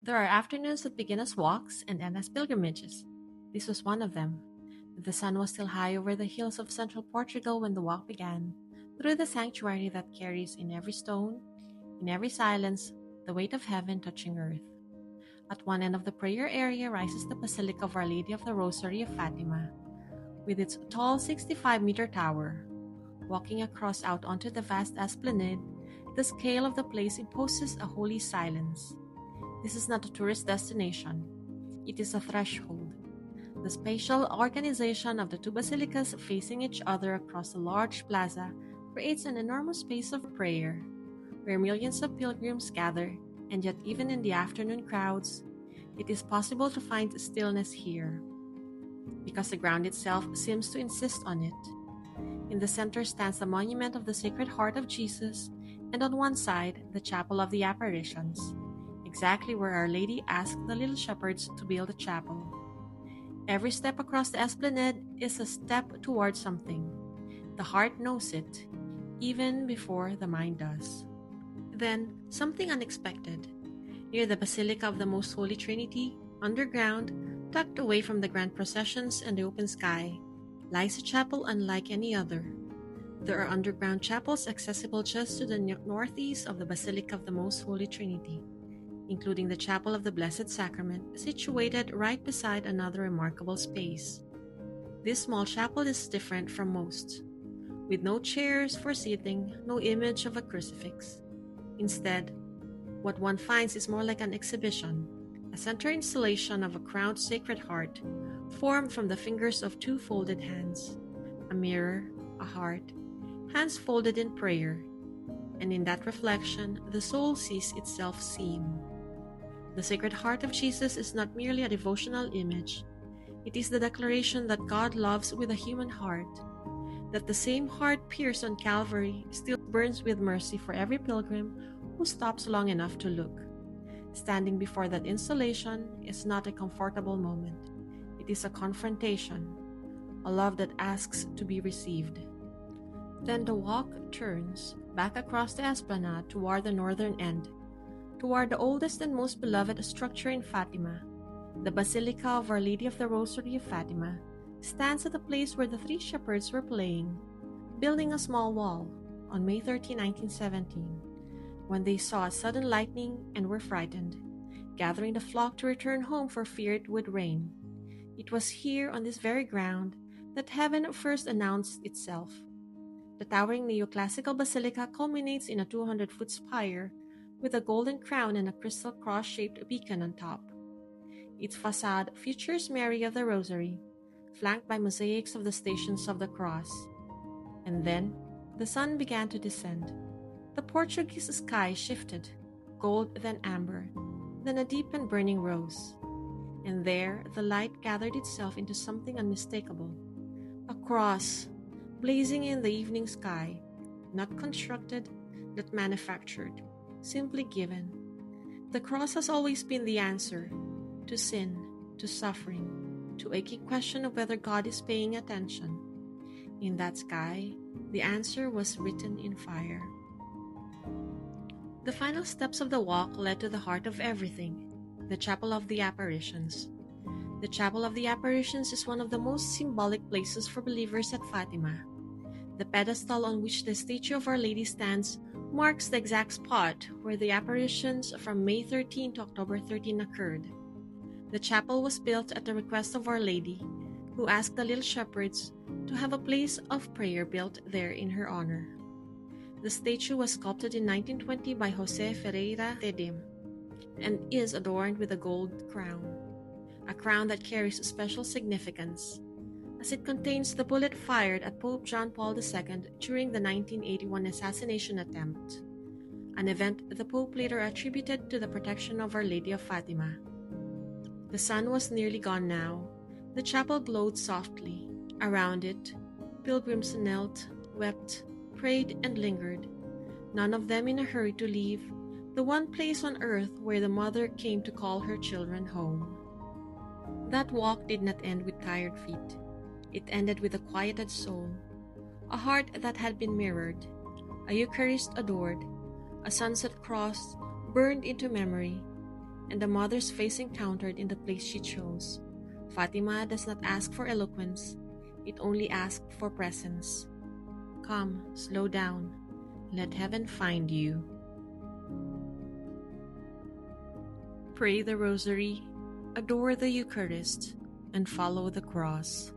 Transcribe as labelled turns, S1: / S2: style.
S1: There are afternoons that begin as walks and end as pilgrimages. This was one of them. The sun was still high over the hills of central Portugal when the walk began, through the sanctuary that carries in every stone, in every silence, the weight of heaven touching earth. At one end of the prayer area rises the Basilica of Our Lady of the Rosary of Fatima, with its tall 65-meter tower. Walking across out onto the vast esplanade, the scale of the place imposes a holy silence. This is not a tourist destination. It is a threshold. The spatial organization of the two basilicas facing each other across a large plaza creates an enormous space of prayer, where millions of pilgrims gather, and yet even in the afternoon crowds, it is possible to find stillness here, because the ground itself seems to insist on it. In the center stands the monument of the Sacred Heart of Jesus, and on one side, the Chapel of the Apparitions, exactly where Our Lady asked the little shepherds to build a chapel. Every step across the esplanade is a step toward something. The heart knows it, even before the mind does. Then, something unexpected. Near the Basilica of the Most Holy Trinity, underground, tucked away from the grand processions and the open sky, lies a chapel unlike any other. There are underground chapels accessible just to the northeast of the Basilica of the Most Holy Trinity, including the Chapel of the Blessed Sacrament, situated right beside another remarkable space. This small chapel is different from most, with no chairs for seating, no image of a crucifix. Instead, what one finds is more like an exhibition, a center installation of a crowned Sacred Heart, formed from the fingers of two folded hands, a mirror, a heart, hands folded in prayer, and in that reflection, the soul sees itself seen. The Sacred Heart of Jesus is not merely a devotional image. It is the declaration that God loves with a human heart, that the same heart pierced on Calvary still burns with mercy for every pilgrim who stops long enough to look. Standing before that installation is not a comfortable moment. It is a confrontation, a love that asks to be received. Then the walk turns back across the esplanade toward the northern end, toward the oldest and most beloved structure in Fatima. The Basilica of Our Lady of the Rosary of Fatima stands at the place where the three shepherds were playing, building a small wall, on May 13, 1917, when they saw a sudden lightning and were frightened, gathering the flock to return home for fear it would rain. It was here, on this very ground, that heaven first announced itself. The towering neoclassical basilica culminates in a 200-foot spire with a golden crown and a crystal cross-shaped beacon on top. Its facade features Mary of the Rosary, flanked by mosaics of the Stations of the Cross. And then, the sun began to descend. The Portuguese sky shifted, gold then amber, then a deep and burning rose. And there, the light gathered itself into something unmistakable. A cross, blazing in the evening sky, not constructed, not manufactured, simply given. The cross has always been the answer to sin, to suffering, to aching question of whether God is paying attention. In that sky, the answer was written in fire. The final steps of the walk led to the heart of everything, the Chapel of the Apparitions. The Chapel of the Apparitions is one of the most symbolic places for believers at Fatima. The pedestal on which the statue of Our Lady stands marks the exact spot where the apparitions from May 13 to October 13 occurred. The chapel was built at the request of Our Lady, who asked the little shepherds to have a place of prayer built there in her honor. The statue was sculpted in 1920 by Jose Ferreira Tedim and is adorned with a gold crown, a crown that carries special significance, as it contains the bullet fired at Pope John Paul II during the 1981 assassination attempt, an event the Pope later attributed to the protection of Our Lady of Fatima. The sun was nearly gone now. The chapel glowed softly. Around it, pilgrims knelt, wept, prayed, and lingered, none of them in a hurry to leave the one place on earth where the mother came to call her children home. That walk did not end with tired feet. It ended with a quieted soul, a heart that had been mirrored, a Eucharist adored, a sunset cross burned into memory, and the mother's face encountered in the place she chose. Fatima does not ask for eloquence, it only asks for presence. Come, slow down. Let heaven find you. Pray the Rosary, adore the Eucharist, and follow the cross.